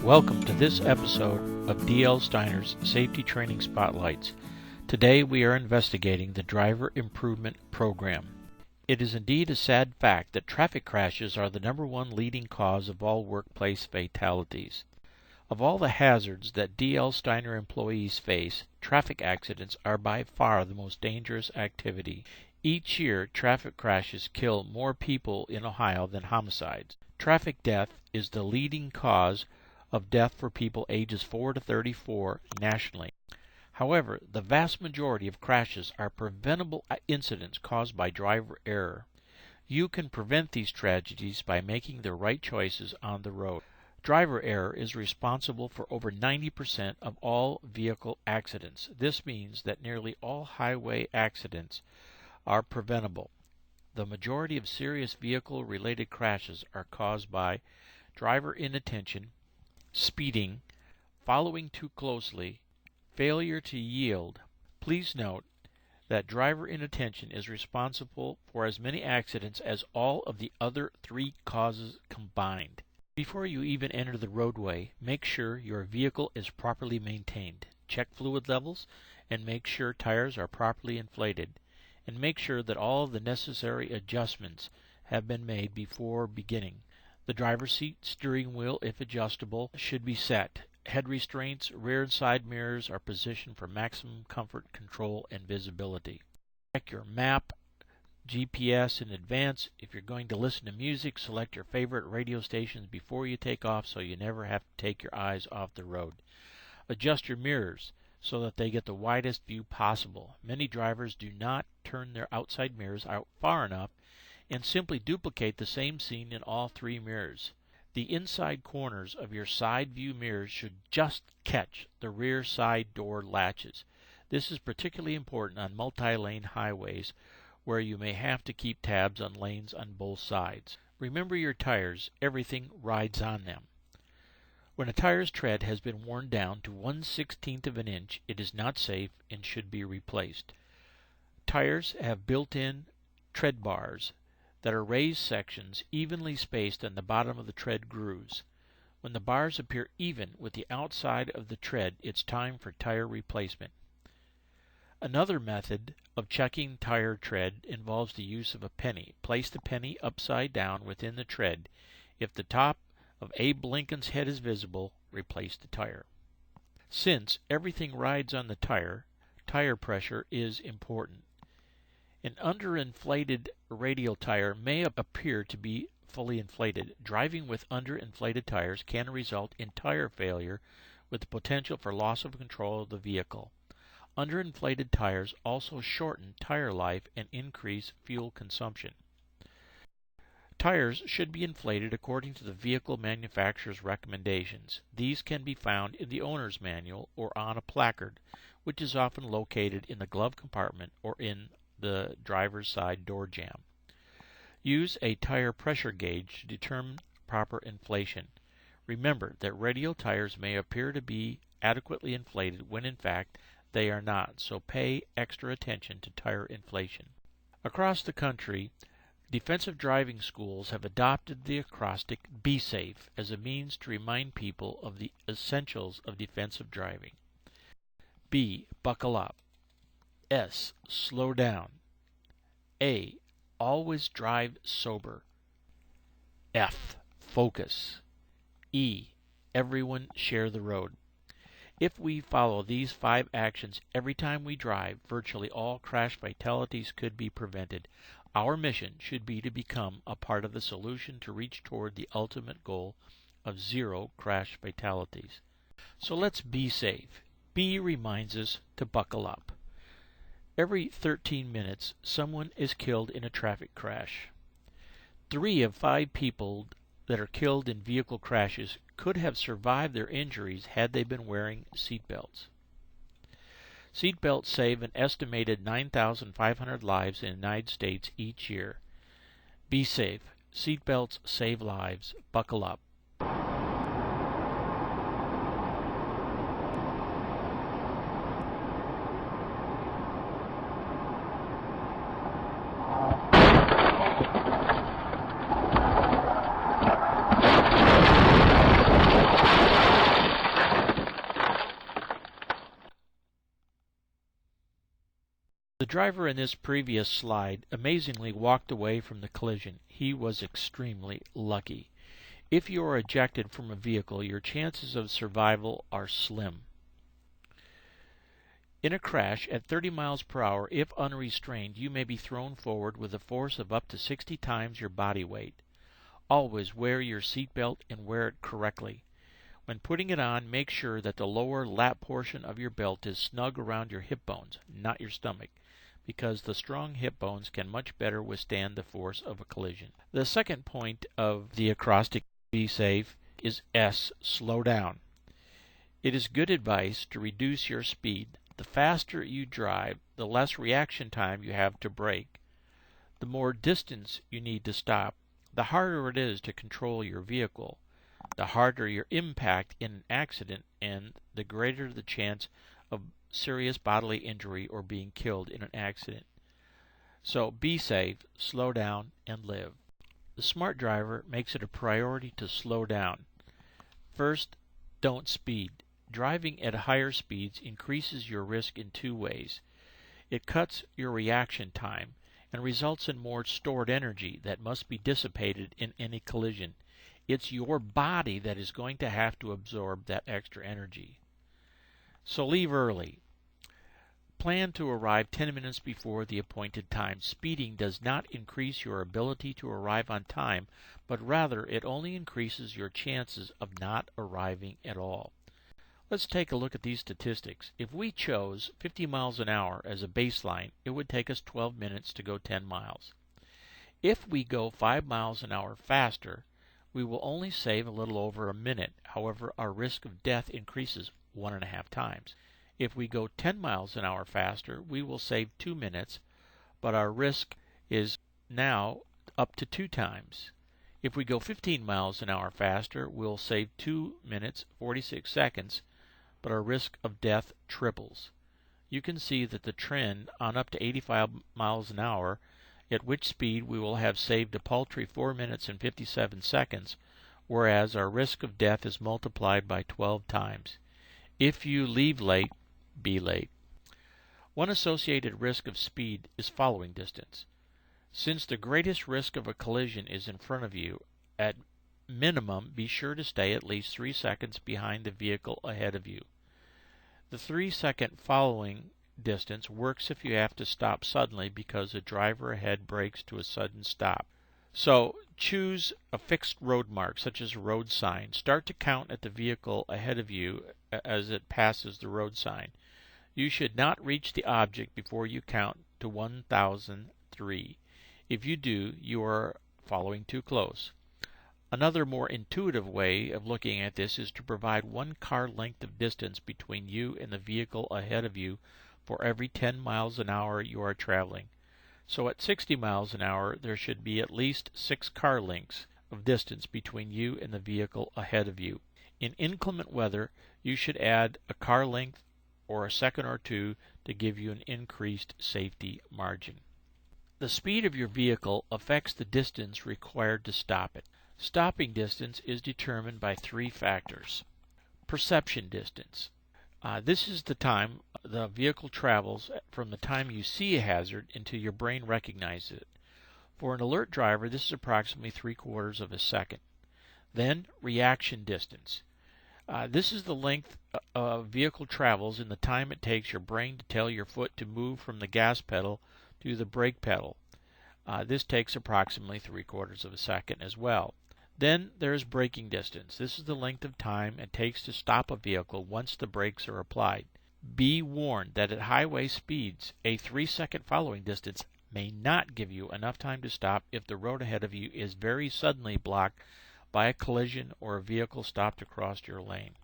Welcome to this episode of D.L. Steiner's Safety Training Spotlights. Today we are investigating the Driver Improvement Program. It is indeed a sad fact that traffic crashes are the number one leading cause of all workplace fatalities. Of all the hazards that D.L. Steiner employees face, traffic accidents are by far the most dangerous activity. Each year, traffic crashes kill more people in Ohio than homicides. Traffic death is the leading cause of death for people ages 4 to 34 nationally. However, the vast majority of crashes are preventable incidents caused by driver error. You can prevent these tragedies by making the right choices on the road. Driver error is responsible for over 90% of all vehicle accidents. This means that nearly all highway accidents are preventable. The majority of serious vehicle-related crashes are caused by driver inattention, speeding, following too closely, failure to yield. Please note that driver inattention is responsible for as many accidents as all of the other three causes combined. Before you even enter the roadway, make sure your vehicle is properly maintained. Check fluid levels and make sure tires are properly inflated. And make sure that all of the necessary adjustments have been made before beginning. The driver's seat, steering wheel, if adjustable, should be set. Head restraints, rear and side mirrors are positioned for maximum comfort, control, and visibility. Check your map, GPS in advance. If you're going to listen to music, select your favorite radio stations before you take off so you never have to take your eyes off the road. Adjust your mirrors so that they get the widest view possible. Many drivers do not turn their outside mirrors out far enough and simply duplicate the same scene in all three mirrors. The inside corners of your side view mirrors should just catch the rear side door latches. This is particularly important on multi-lane highways where you may have to keep tabs on lanes on both sides. Remember your tires, everything rides on them. When a tire's tread has been worn down to 1/16 of an inch, it is not safe and should be replaced. Tires have built-in tread bars that are raised sections evenly spaced on the bottom of the tread grooves. When the bars appear even with the outside of the tread, it's time for tire replacement. Another method of checking tire tread involves the use of a penny. Place the penny upside down within the tread. If the top of Abe Lincoln's head is visible, replace the tire. Since everything rides on the tire pressure is important. An underinflated radial tire may appear to be fully inflated. Driving with underinflated tires can result in tire failure with the potential for loss of control of the vehicle. Underinflated tires also shorten tire life and increase fuel consumption. Tires should be inflated according to the vehicle manufacturer's recommendations. These can be found in the owner's manual or on a placard, which is often located in the glove compartment or in the driver's side door jamb. Use a tire pressure gauge to determine proper inflation. Remember that radial tires may appear to be adequately inflated when in fact they are not, so pay extra attention to tire inflation. Across the country, defensive driving schools have adopted the acrostic "Be Safe" as a means to remind people of the essentials of defensive driving. B. Buckle up. S. Slow down. A. Always drive sober. F. Focus. E. Everyone share the road. If we follow these 5 actions every time we drive, virtually all crash fatalities could be prevented. Our mission should be to become a part of the solution to reach toward the ultimate goal of 0 crash fatalities. So let's be safe. B reminds us to buckle up. Every 13 minutes, someone is killed in a traffic crash. 3 of 5 people that are killed in vehicle crashes could have survived their injuries had they been wearing seatbelts. Seatbelts save an estimated 9,500 lives in the United States each year. Be safe. Seatbelts save lives. Buckle up. driver in this previous slide amazingly walked away from the collision. He was extremely lucky. If you are ejected from a vehicle, your chances of survival are slim. In a crash at 30 miles per hour, if unrestrained, you may be thrown forward with a force of up to 60 times your body weight. Always wear your seatbelt and wear it correctly. When putting it on, make sure that the lower lap portion of your belt is snug around your hip bones, not your stomach, because the strong hip bones can much better withstand the force of a collision. The second point of the acrostic, be safe, is S, slow down. It is good advice to reduce your speed. The faster you drive, the less reaction time you have to brake. The more distance you need to stop, the harder it is to control your vehicle, the harder your impact in an accident, and the greater the chance of serious bodily injury or being killed in an accident. So be safe, slow down, and live. The smart driver makes it a priority to slow down. First, don't speed. Driving at higher speeds increases your risk in two ways. It cuts your reaction time and results in more stored energy that must be dissipated in any collision. It's your body that is going to have to absorb that extra energy. So leave early. Plan to arrive 10 minutes before the appointed time. Speeding does not increase your ability to arrive on time, but rather it only increases your chances of not arriving at all. Let's take a look at these statistics. If we chose 50 miles an hour as a baseline, it would take us 12 minutes to go 10 miles. If we go 5 miles an hour faster, we will only save a little over a minute. However, our risk of death increases 1.5 times. If we go 10 miles an hour faster, we will save 2 minutes, but our risk is now up to 2 times. If we go 15 miles an hour faster, we'll save 2 minutes 46 seconds, but our risk of death triples. You can see that the trend on up to 85 miles an hour, at which speed we will have saved a paltry 4 minutes and 57 seconds, whereas our risk of death is multiplied by 12 times. If you leave late, be late. One associated risk of speed is following distance. Since the greatest risk of a collision is in front of you, at minimum be sure to stay at least 3 seconds behind the vehicle ahead of you. The 3-second following distance works if you have to stop suddenly because the driver ahead brakes to a sudden stop. So choose a fixed road mark such as a road sign. Start to count at the vehicle ahead of you as it passes the road sign. You should not reach the object before you count to 1003. If you do, you are following too close. Another more intuitive way of looking at this is to provide 1 car length of distance between you and the vehicle ahead of you for every 10 miles an hour you are traveling. So at 60 miles an hour, there should be at least 6 car lengths of distance between you and the vehicle ahead of you. In inclement weather, you should add a car length or a second or two to give you an increased safety margin. The speed of your vehicle affects the distance required to stop it. Stopping distance is determined by 3 factors. Perception distance. This is the time the vehicle travels from the time you see a hazard until your brain recognizes it. For an alert driver, this is approximately 3/4 of a second. Then, reaction distance. This is the length a vehicle travels in the time it takes your brain to tell your foot to move from the gas pedal to the brake pedal. This takes approximately 3/4 of a second as well. Then there is braking distance. This is the length of time it takes to stop a vehicle once the brakes are applied. Be warned that at highway speeds, a 3-second following distance may not give you enough time to stop if the road ahead of you is very suddenly blocked by a collision or a vehicle stopped across your lane.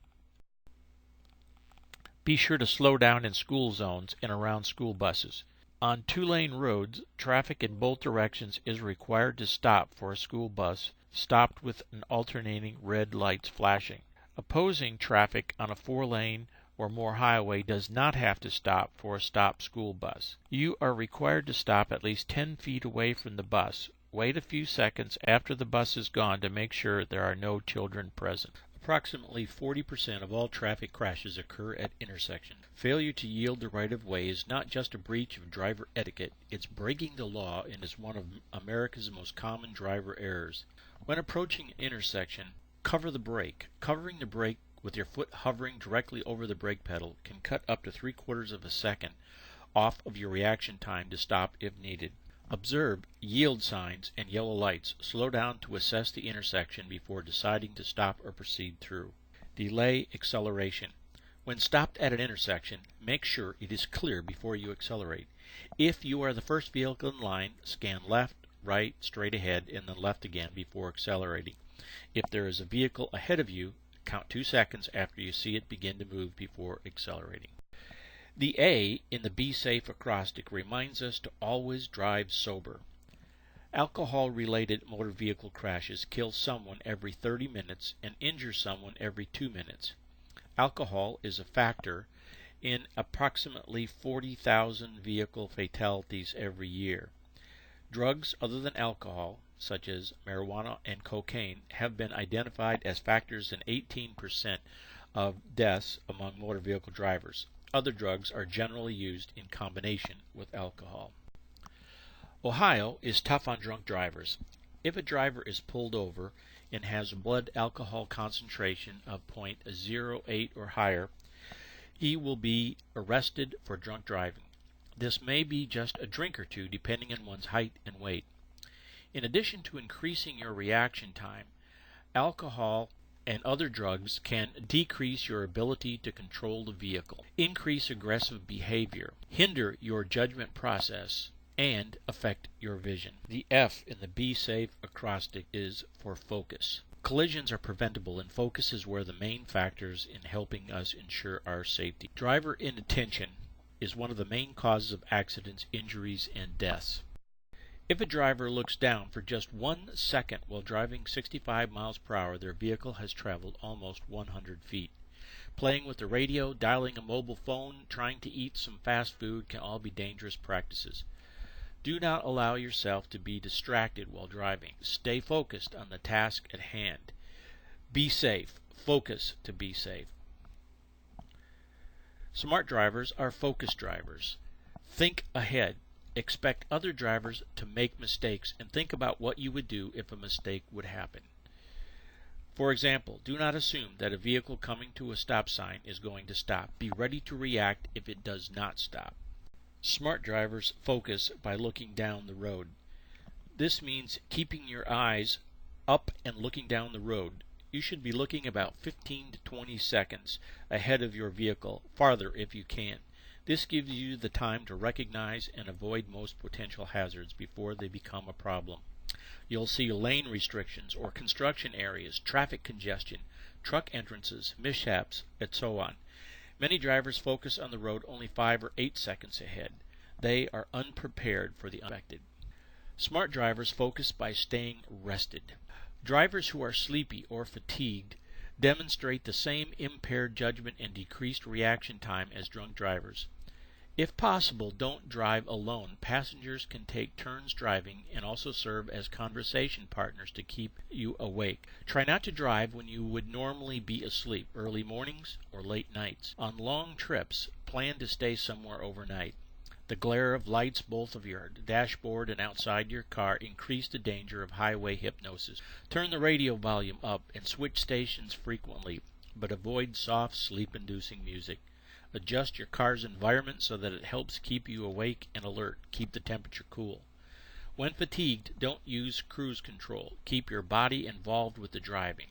Be sure to slow down in school zones and around school buses. On 2-lane roads, traffic in both directions is required to stop for a school bus stopped with an alternating red lights flashing. Opposing traffic on a 4-lane or more highway does not have to stop for a stopped school bus. You are required to stop at least 10 feet away from the bus. Wait a few seconds after the bus is gone to make sure there are no children present. Approximately 40% of all traffic crashes occur at intersections. Failure to yield the right-of-way is not just a breach of driver etiquette, it's breaking the law and is one of America's most common driver errors. When approaching an intersection, cover the brake. Covering the brake with your foot hovering directly over the brake pedal can cut up to 3/4 of a second off of your reaction time to stop if needed. Observe yield signs and yellow lights. Slow down to assess the intersection before deciding to stop or proceed through. Delay acceleration. When stopped at an intersection, make sure it is clear before you accelerate. If you are the first vehicle in line, scan left, right, straight ahead, and then left again before accelerating. If there is a vehicle ahead of you, count 2 seconds after you see it begin to move before accelerating. The A in the Be Safe acrostic reminds us to always drive sober. Alcohol-related motor vehicle crashes kill someone every 30 minutes and injure someone every 2 minutes. Alcohol is a factor in approximately 40,000 vehicle fatalities every year. Drugs other than alcohol, such as marijuana and cocaine, have been identified as factors in 18% of deaths among motor vehicle drivers. Other drugs are generally used in combination with alcohol. Ohio is tough on drunk drivers. If a driver is pulled over and has a blood alcohol concentration of 0.08 or higher, he will be arrested for drunk driving. This may be just a drink or two depending on one's height and weight. In addition to increasing your reaction time, alcohol and other drugs can decrease your ability to control the vehicle, increase aggressive behavior, hinder your judgment process, and affect your vision. The F in the Be Safe acrostic is for focus. Collisions are preventable, and focus is where the main factors in helping us ensure our safety. Driver inattention is one of the main causes of accidents, injuries, and deaths. If a driver looks down for just 1 second while driving 65 miles per hour, their vehicle has traveled almost 100 feet. Playing with the radio, dialing a mobile phone, trying to eat some fast food can all be dangerous practices. Do not allow yourself to be distracted while driving. Stay focused on the task at hand. Be safe. Focus to be safe. Smart drivers are focused drivers. Think ahead. Expect other drivers to make mistakes and think about what you would do if a mistake would happen. For example, do not assume that a vehicle coming to a stop sign is going to stop. Be ready to react if it does not stop. Smart drivers focus by looking down the road. This means keeping your eyes up and looking down the road. You should be looking about 15 to 20 seconds ahead of your vehicle, farther if you can. This gives you the time to recognize and avoid most potential hazards before they become a problem. You'll see lane restrictions or construction areas, traffic congestion, truck entrances, mishaps, and so on. Many drivers focus on the road only 5 or 8 seconds ahead. They are unprepared for the unexpected. Smart drivers focus by staying rested. Drivers who are sleepy or fatigued demonstrate the same impaired judgment and decreased reaction time as drunk drivers. If possible, don't drive alone. Passengers can take turns driving and also serve as conversation partners to keep you awake. Try not to drive when you would normally be asleep, early mornings or late nights. On long trips, plan to stay somewhere overnight. The glare of lights both of your dashboard and outside your car increase the danger of highway hypnosis. Turn the radio volume up and switch stations frequently, but avoid soft, sleep-inducing music. Adjust your car's environment so that it helps keep you awake and alert. Keep the temperature cool. When fatigued, don't use cruise control. Keep your body involved with the driving.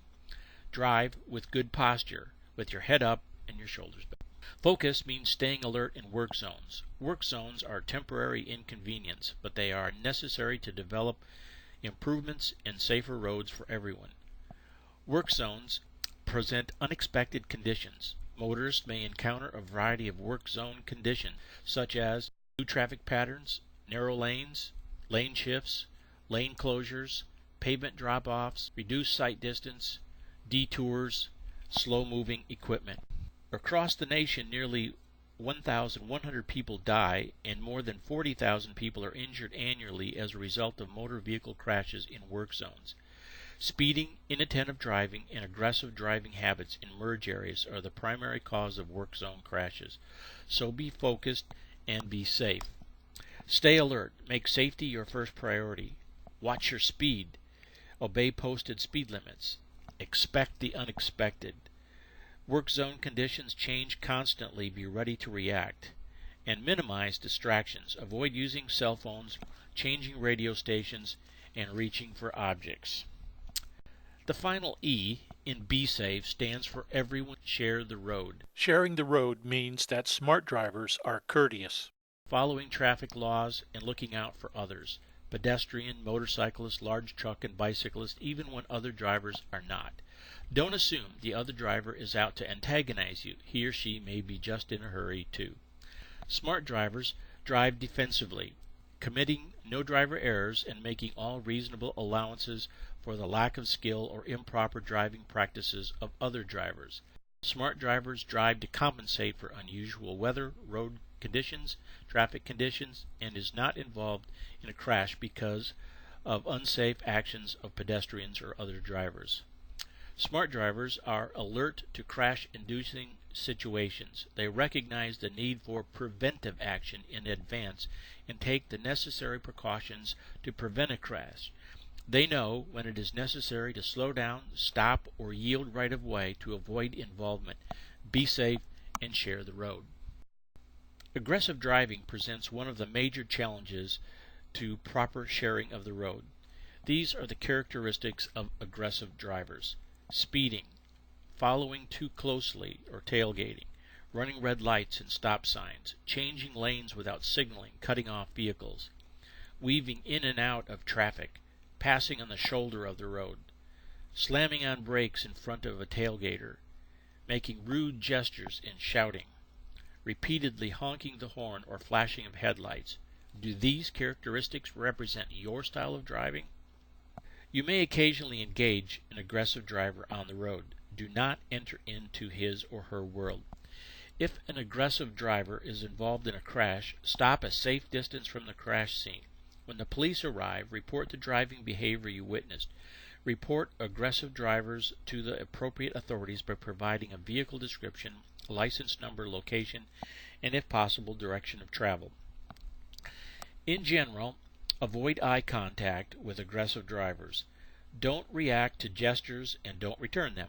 Drive with good posture, with your head up and your shoulders back. Focus means staying alert in work zones. Work zones are temporary inconvenience, but they are necessary to develop improvements and safer roads for everyone. Work zones present unexpected conditions. Motorists may encounter a variety of work zone conditions, such as new traffic patterns, narrow lanes, lane shifts, lane closures, pavement drop-offs, reduced sight distance, detours, slow-moving equipment. Across the nation, nearly 1,100 people die and more than 40,000 people are injured annually as a result of motor vehicle crashes in work zones. Speeding, inattentive driving, and aggressive driving habits in merge areas are the primary cause of work zone crashes. So be focused and be safe. Stay alert. Make safety your first priority. Watch your speed. Obey posted speed limits. Expect the unexpected. Work zone conditions change constantly. Be ready to react. And minimize distractions. Avoid using cell phones, changing radio stations, and reaching for objects. The final E in Be Safe stands for Everyone Share the Road. Sharing the road means that smart drivers are courteous, Following traffic laws and looking out for others. Pedestrian, motorcyclist, large truck, and bicyclist, even when other drivers are not. Don't assume the other driver is out to antagonize you. He or she may be just in a hurry too. Smart drivers drive defensively, committing no driver errors and making all reasonable allowances for the lack of skill or improper driving practices of other drivers. Smart drivers drive to compensate for unusual weather, road conditions, traffic conditions, and is not involved in a crash because of unsafe actions of pedestrians or other drivers. Smart drivers are alert to crash-inducing situations. They recognize the need for preventive action in advance and take the necessary precautions to prevent a crash. They know when it is necessary to slow down, stop, or yield right of way to avoid involvement. Be safe and share the road. Aggressive driving presents one of the major challenges to proper sharing of the road. These are the characteristics of aggressive drivers: speeding, following too closely or tailgating, running red lights and stop signs, changing lanes without signaling, cutting off vehicles, weaving in and out of traffic, passing on the shoulder of the road, slamming on brakes in front of a tailgater, making rude gestures and shouting, repeatedly honking the horn or flashing of headlights. Do these characteristics represent your style of driving? You may occasionally engage an aggressive driver on the road. Do not enter into his or her world. If an aggressive driver is involved in a crash, stop a safe distance from the crash scene. When the police arrive, report the driving behavior you witnessed. Report aggressive drivers to the appropriate authorities by providing a vehicle description, license number, location, and if possible, direction of travel. In general, avoid eye contact with aggressive drivers. Don't react to gestures and don't return them.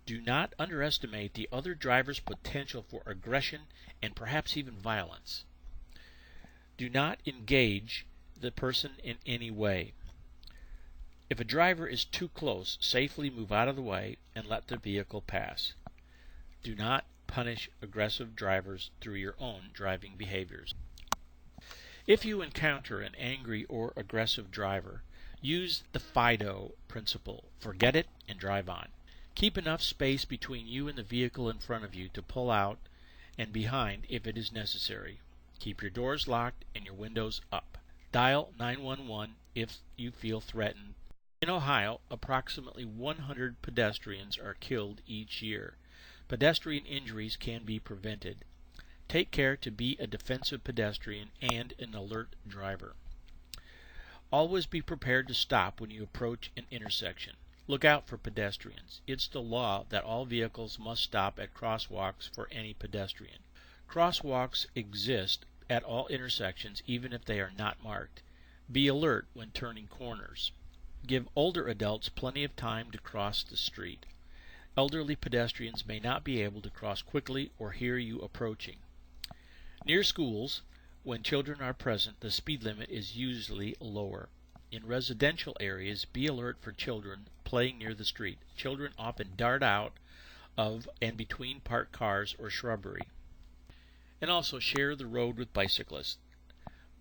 Do not underestimate the other driver's potential for aggression and perhaps even violence. Do not engage the person in any way. If a driver is too close, safely move out of the way and let the vehicle pass. Do not punish aggressive drivers through your own driving behaviors. If you encounter an angry or aggressive driver, use the FIDO principle. Forget it and drive on. Keep enough space between you and the vehicle in front of you to pull out and behind if it is necessary. Keep your doors locked and your windows up. Dial 911 if you feel threatened. In Ohio, approximately 100 pedestrians are killed each year. Pedestrian injuries can be prevented. Take care to be a defensive pedestrian and an alert driver. Always be prepared to stop when you approach an intersection. Look out for pedestrians. It's the law that all vehicles must stop at crosswalks for any pedestrian. Crosswalks exist at all intersections even if they are not marked. Be alert when turning corners. Give older adults plenty of time to cross the street. Elderly pedestrians may not be able to cross quickly or hear you approaching. Near schools, when children are present, the speed limit is usually lower. In residential areas, be alert for children playing near the street. Children often dart out of and between parked cars or shrubbery. And also share the road with bicyclists.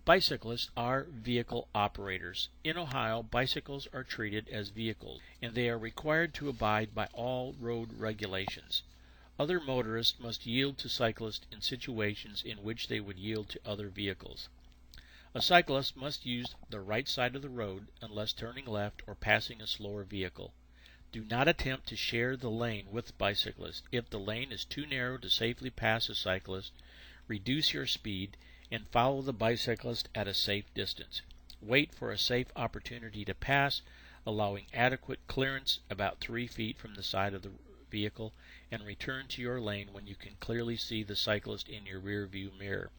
Bicyclists are vehicle operators. In Ohio, bicycles are treated as vehicles, and they are required to abide by all road regulations. Other motorists must yield to cyclists in situations in which they would yield to other vehicles. A cyclist must use the right side of the road unless turning left or passing a slower vehicle. Do not attempt to share the lane with bicyclists. If the lane is too narrow to safely pass a cyclist, reduce your speed and follow the bicyclist at a safe distance. Wait for a safe opportunity to pass, allowing adequate clearance about 3 feet from the side of the vehicle, and return to your lane when you can clearly see the cyclist in your rear view mirror.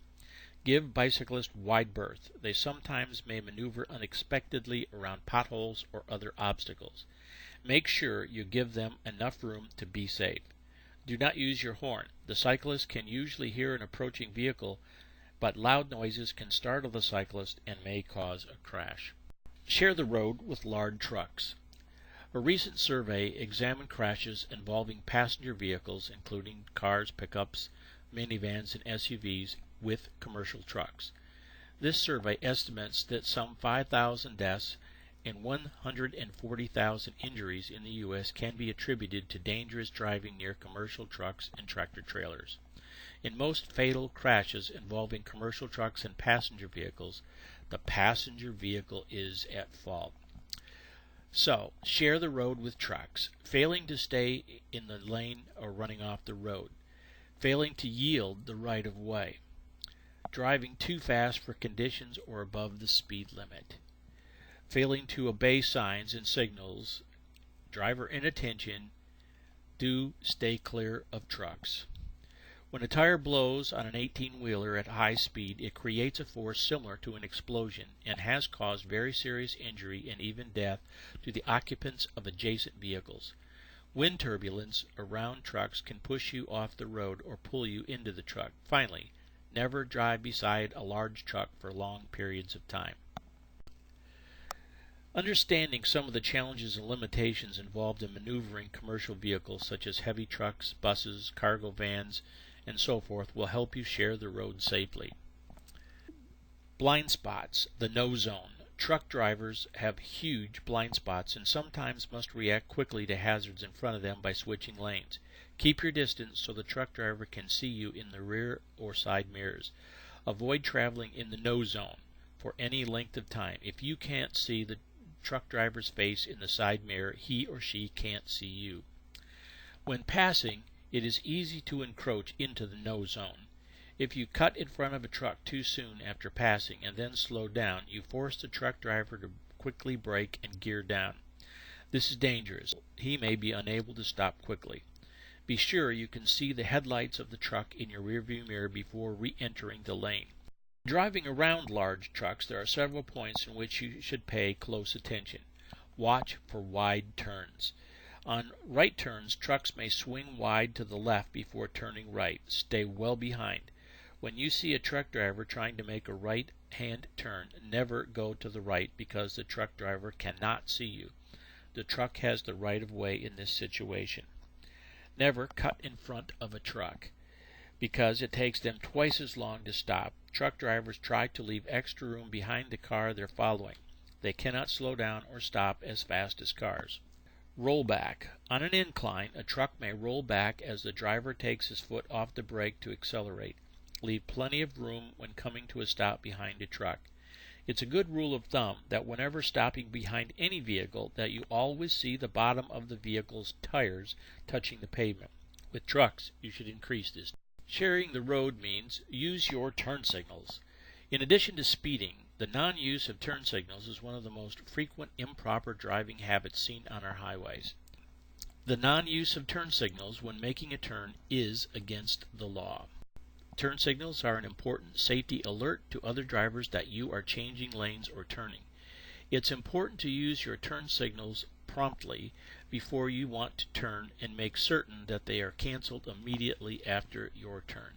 Give bicyclists wide berth. They sometimes may maneuver unexpectedly around potholes or other obstacles. Make sure you give them enough room to be safe. Do not use your horn. The cyclist can usually hear an approaching vehicle, but loud noises can startle the cyclist and may cause a crash. Share the road with large trucks. A recent survey examined crashes involving passenger vehicles, including cars, pickups, minivans, and SUVs, with commercial trucks. This survey estimates that some 5,000 deaths and 140,000 injuries in the U.S. can be attributed to dangerous driving near commercial trucks and tractor-trailers. In most fatal crashes involving commercial trucks and passenger vehicles, the passenger vehicle is at fault. So, share the road with trucks, failing to stay in the lane or running off the road, failing to yield the right of way, driving too fast for conditions or above the speed limit, failing to obey signs and signals, driver inattention. Do stay clear of trucks. When a tire blows on an 18-wheeler at high speed, it creates a force similar to an explosion and has caused very serious injury and even death to the occupants of adjacent vehicles. Wind turbulence around trucks can push you off the road or pull you into the truck. Finally, never drive beside a large truck for long periods of time. Understanding some of the challenges and limitations involved in maneuvering commercial vehicles such as heavy trucks, buses, cargo vans, and so forth will help you share the road safely. Blind spots, the no zone. Truck drivers have huge blind spots and sometimes must react quickly to hazards in front of them by switching lanes. Keep your distance so the truck driver can see you in the rear or side mirrors. Avoid traveling in the no zone for any length of time. If you can't see the truck driver's face in the side mirror, he or she can't see you. When passing, it is easy to encroach into the no zone. If you cut in front of a truck too soon after passing and then slow down, you force the truck driver to quickly brake and gear down. This is dangerous. He may be unable to stop quickly. Be sure you can see the headlights of the truck in your rearview mirror before re-entering the lane. Driving around large trucks, there are several points in which you should pay close attention. Watch for wide turns. On right turns, trucks may swing wide to the left before turning right. Stay well behind. When you see a truck driver trying to make a right-hand turn, never go to the right because the truck driver cannot see you. The truck has the right of way in this situation. Never cut in front of a truck because it takes them twice as long to stop. Truck drivers try to leave extra room behind the car they're following. They cannot slow down or stop as fast as cars. Roll back. On an incline, a truck may roll back as the driver takes his foot off the brake to accelerate. Leave plenty of room when coming to a stop behind a truck. It's a good rule of thumb that whenever stopping behind any vehicle that you always see the bottom of the vehicle's tires touching the pavement. With trucks, you should increase this. Sharing the road means use your turn signals. In addition to speeding, the non-use of turn signals is one of the most frequent improper driving habits seen on our highways. The non-use of turn signals when making a turn is against the law. Turn signals are an important safety alert to other drivers that you are changing lanes or turning. It's important to use your turn signals promptly before you want to turn and make certain that they are canceled immediately after your turn.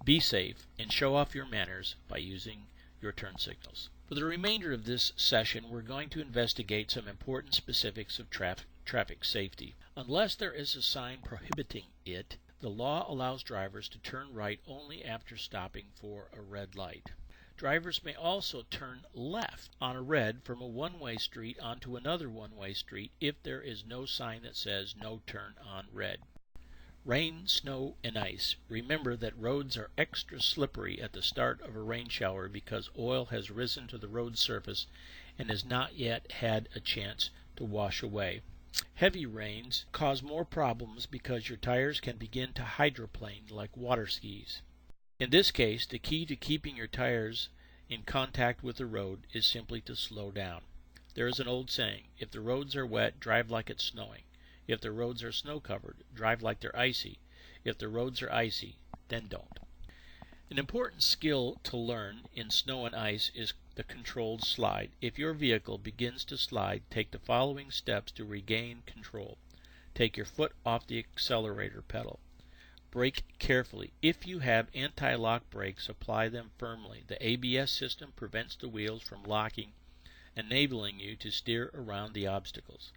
Be safe and show off your manners by using your turn signals. For the remainder of this session, we're going to investigate some important specifics of traffic safety. Unless there is a sign prohibiting it, the law allows drivers to turn right only after stopping for a red light. Drivers may also turn left on a red from a one-way street onto another one-way street if there is no sign that says no turn on red. Rain, snow, and ice. Remember that roads are extra slippery at the start of a rain shower because oil has risen to the road surface and has not yet had a chance to wash away. Heavy rains cause more problems because your tires can begin to hydroplane like water skis. In this case, the key to keeping your tires in contact with the road is simply to slow down. There is an old saying, if the roads are wet, drive like it's snowing. If the roads are snow-covered, drive like they're icy. If the roads are icy, then don't. An important skill to learn in snow and ice is the controlled slide. If your vehicle begins to slide, take the following steps to regain control. Take your foot off the accelerator pedal. Brake carefully. If you have anti-lock brakes, apply them firmly. The ABS system prevents the wheels from locking, enabling you to steer around the obstacles.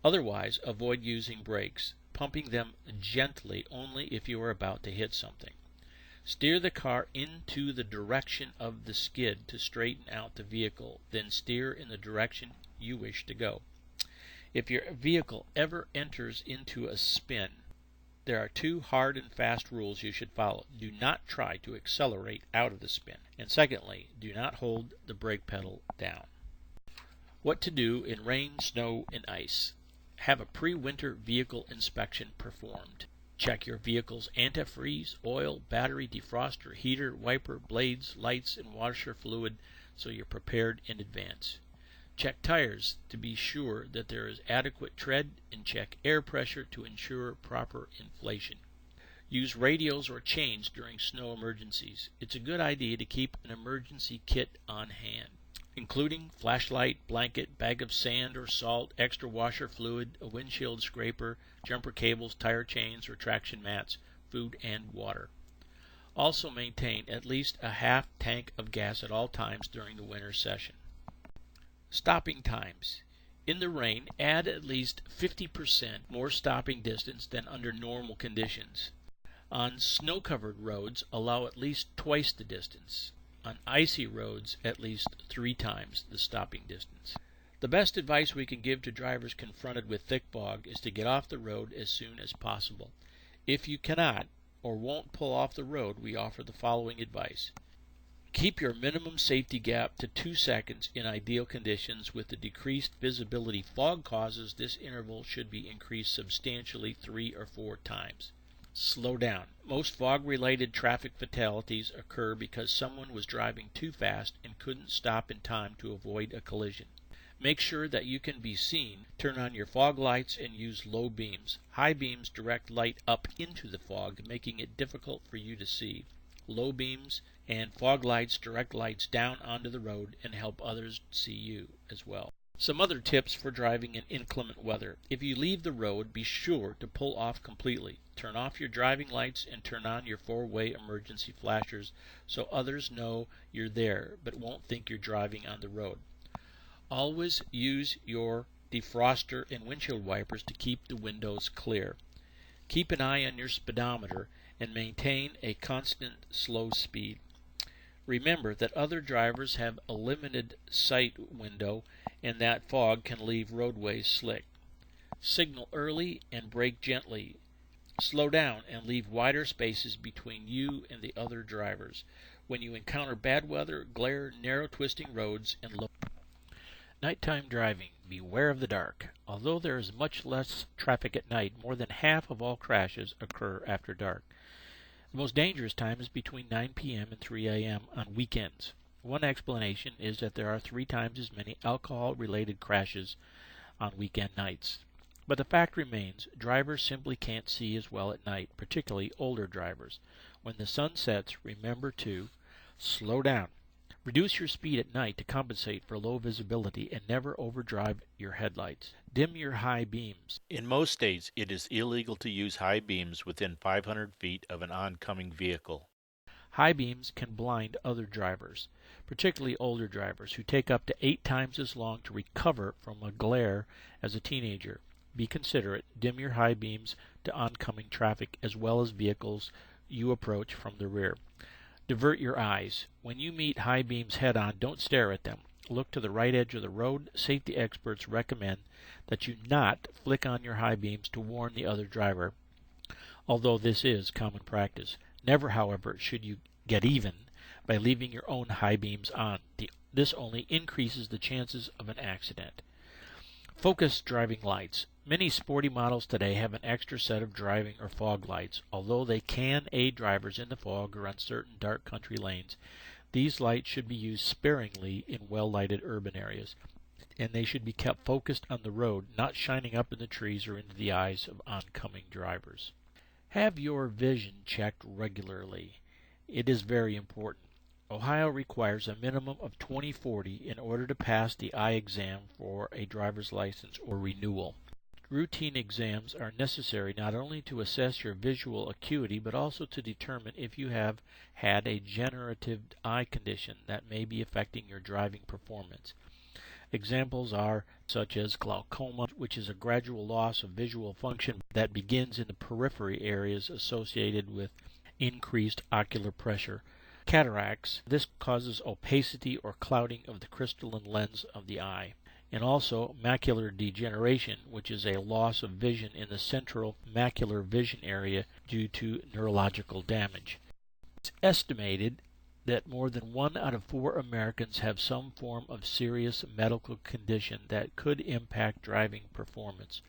Otherwise, avoid using brakes, pumping them gently only if you are about to hit something. Steer the car into the direction of the skid to straighten out the vehicle, then steer in the direction you wish to go. If your vehicle ever enters into a spin, there are two hard and fast rules you should follow. Do not try to accelerate out of the spin. And secondly, do not hold the brake pedal down. What to do in rain, snow, and ice. Have a pre-winter vehicle inspection performed. Check your vehicle's antifreeze, oil, battery, defroster, heater, wiper, blades, lights, and washer fluid so you're prepared in advance. Check tires to be sure that there is adequate tread, and check air pressure to ensure proper inflation. Use radios or chains during snow emergencies. It's a good idea to keep an emergency kit on hand, including flashlight, blanket, bag of sand or salt, extra washer fluid, a windshield scraper, jumper cables, tire chains or traction mats, food and water. Also maintain at least a half tank of gas at all times during the winter session. Stopping times. In the rain, add at least 50% more stopping distance than under normal conditions. On snow-covered roads, allow at least twice the distance. On icy roads, at least 3 times the stopping distance. The best advice we can give to drivers confronted with thick fog is to get off the road as soon as possible. If you cannot or won't pull off the road, we offer the following advice. Keep your minimum safety gap to 2 seconds in ideal conditions. With the decreased visibility fog causes, this interval should be increased substantially 3 or 4 times. Slow down. Most fog-related traffic fatalities occur because someone was driving too fast and couldn't stop in time to avoid a collision. Make sure that you can be seen. Turn on your fog lights and use low beams. High beams direct light up into the fog, making it difficult for you to see. Low beams and fog lights direct lights down onto the road and help others see you as well. Some other tips for driving in inclement weather. If you leave the road, be sure to pull off completely. Turn off your driving lights and turn on your 4-way emergency flashers so others know you're there but won't think you're driving on the road. Always use your defroster and windshield wipers to keep the windows clear. Keep an eye on your speedometer and maintain a constant slow speed. Remember that other drivers have a limited sight window and that fog can leave roadways slick. Signal early and brake gently. Slow down and leave wider spaces between you and the other drivers. When you encounter bad weather, glare, narrow twisting roads, and low. Nighttime driving. Beware of the dark. Although there is much less traffic at night, more than half of all crashes occur after dark. The most dangerous time is between 9 p.m. and 3 a.m. on weekends. One explanation is that there are 3 times as many alcohol-related crashes on weekend nights. But the fact remains, drivers simply can't see as well at night, particularly older drivers. When the sun sets, remember to slow down. Reduce your speed at night to compensate for low visibility and never overdrive your headlights. Dim your high beams. In most states, it is illegal to use high beams within 500 feet of an oncoming vehicle. High beams can blind other drivers, particularly older drivers, who take up to 8 times as long to recover from a glare as a teenager. Be considerate. Dim your high beams to oncoming traffic as well as vehicles you approach from the rear. Divert your eyes. When you meet high beams head-on, don't stare at them. Look to the right edge of the road. Safety experts recommend that you not flick on your high beams to warn the other driver, although this is common practice. Never, however, should you get even by leaving your own high beams on. This only increases the chances of an accident. Focus driving lights. Many sporty models today have an extra set of driving or fog lights. Although they can aid drivers in the fog or on certain dark country lanes, these lights should be used sparingly in well-lighted urban areas. and they should be kept focused on the road, not shining up in the trees or into the eyes of oncoming drivers. Have your vision checked regularly. It is very important. Ohio requires a minimum of 20/40 in order to pass the eye exam for a driver's license or renewal. Routine exams are necessary not only to assess your visual acuity but also to determine if you have had a degenerative eye condition that may be affecting your driving performance. Examples are such as glaucoma, which is a gradual loss of visual function that begins in the periphery areas associated with increased ocular pressure. Cataracts, this causes opacity or clouding of the crystalline lens of the eye. And also macular degeneration, which is a loss of vision in the central macular vision area due to neurological damage. It's estimated that more than 1 out of 4 Americans have some form of serious medical condition that could impact driving performance.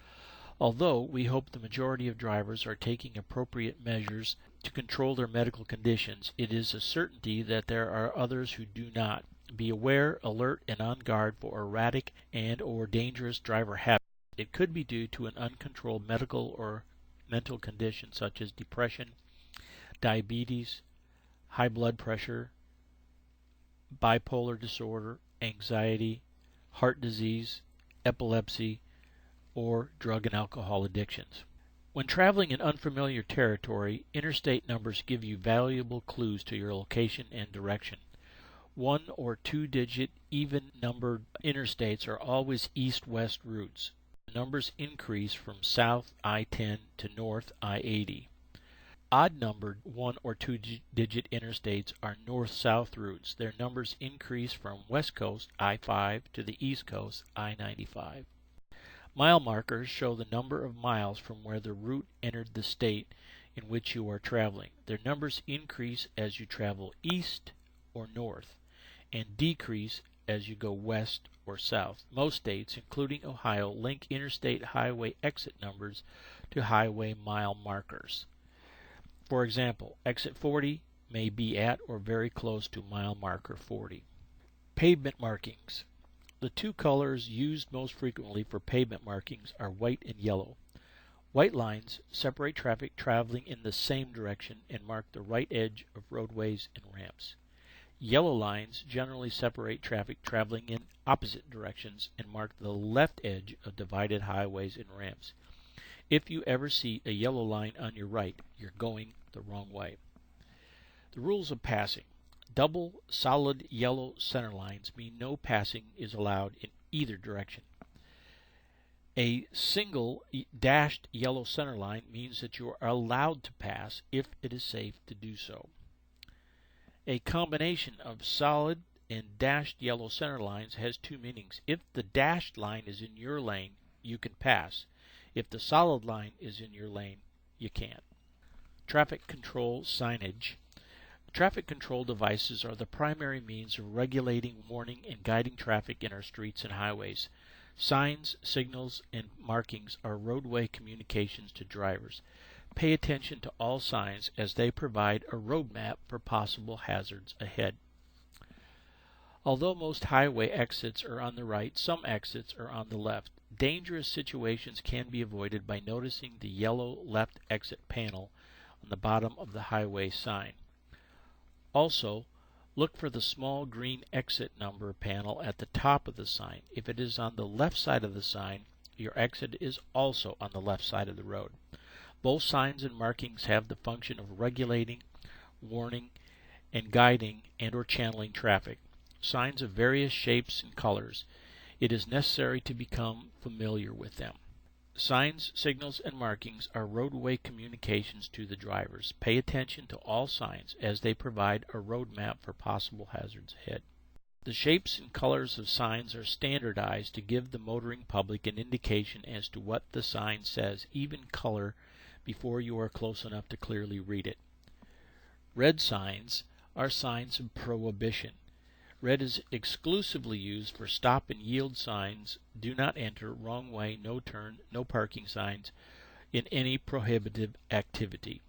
Although we hope the majority of drivers are taking appropriate measures to control their medical conditions, it is a certainty that there are others who do not. Be aware, alert, and on guard for erratic and/or dangerous driver habits. It could be due to an uncontrolled medical or mental condition such as depression, diabetes, high blood pressure, bipolar disorder, anxiety, heart disease, epilepsy, or drug and alcohol addictions. When traveling in unfamiliar territory, interstate numbers give you valuable clues to your location and direction. 1 or 2-digit even-numbered interstates are always east-west routes. The numbers increase from south I-10 to north I-80. Odd-numbered 1 or 2-digit interstates are north-south routes. Their numbers increase from west coast I-5 to the east coast I-95. Mile markers show the number of miles from where the route entered the state in which you are traveling. Their numbers increase as you travel east or north, and decrease as you go west or south. Most states, including Ohio, link interstate highway exit numbers to highway mile markers. For example, exit 40 may be at or very close to mile marker 40. Pavement markings. The two colors used most frequently for pavement markings are white and yellow. White lines separate traffic traveling in the same direction and mark the right edge of roadways and ramps. Yellow lines generally separate traffic traveling in opposite directions and mark the left edge of divided highways and ramps. If you ever see a yellow line on your right, you're going the wrong way. The rules of passing. Double solid yellow center lines mean no passing is allowed in either direction. A single dashed yellow center line means that you are allowed to pass if it is safe to do so. A combination of solid and dashed yellow center lines has two meanings. If the dashed line is in your lane, you can pass. If the solid line is in your lane, you can't. Traffic control signage. Traffic control devices are the primary means of regulating, warning, and guiding traffic in our streets and highways. Signs, signals, and markings are roadway communications to drivers. Pay attention to all signs as they provide a roadmap for possible hazards ahead. Although most highway exits are on the right, some exits are on the left. Dangerous situations can be avoided by noticing the yellow left exit panel on the bottom of the highway sign. Also, look for the small green exit number panel at the top of the sign. If it is on the left side of the sign, your exit is also on the left side of the road. Both signs and markings have the function of regulating, warning, and guiding and/or channeling traffic. Signs of various shapes and colors. It is necessary to become familiar with them. Signs, signals, and markings are roadway communications to the drivers. Pay attention to all signs as they provide a roadmap for possible hazards ahead. The shapes and colors of signs are standardized to give the motoring public an indication as to what the sign says, even color, before you are close enough to clearly read it. Red signs are signs of prohibition. Red is exclusively used for stop and yield signs, do not enter, wrong way, no turn, no parking signs, in any prohibitive activity.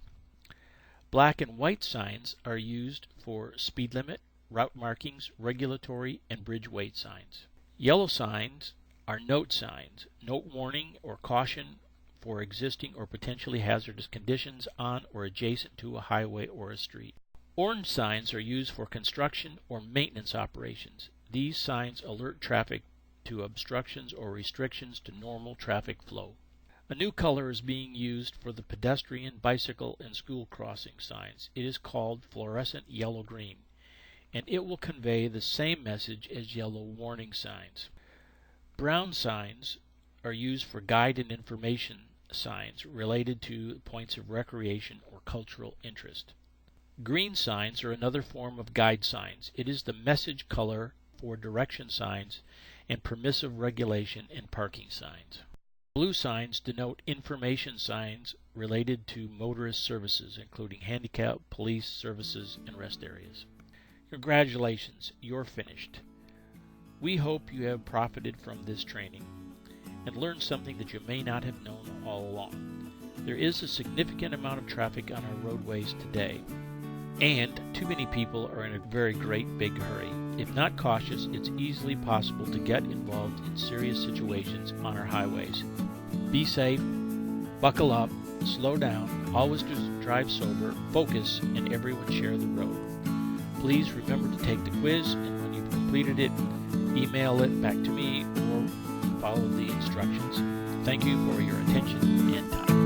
Black and white signs are used for speed limit, route markings, regulatory, and bridge weight signs. Yellow signs are note signs. Note warning or caution for existing or potentially hazardous conditions on or adjacent to a highway or a street. Orange signs are used for construction or maintenance operations. These signs alert traffic to obstructions or restrictions to normal traffic flow. A new color is being used for the pedestrian, bicycle, and school crossing signs. It is called fluorescent yellow-green, and it will convey the same message as yellow warning signs. Brown signs are used for guide and information signs related to points of recreation or cultural interest. Green signs are another form of guide signs. It is the message color for direction signs and permissive regulation and parking signs. Blue signs denote information signs related to motorist services, including handicap, police services, and rest areas. Congratulations, you're finished. We hope you have profited from this training and learned something that you may not have known all along. There is a significant amount of traffic on our roadways today, and too many people are in a very great big hurry. If not cautious, it's easily possible to get involved in serious situations on our highways. Be safe, buckle up, slow down, always drive sober, focus, and everyone share the road. Please remember to take the quiz, and when you've completed it, email it back to me or follow the instructions. Thank you for your attention and time.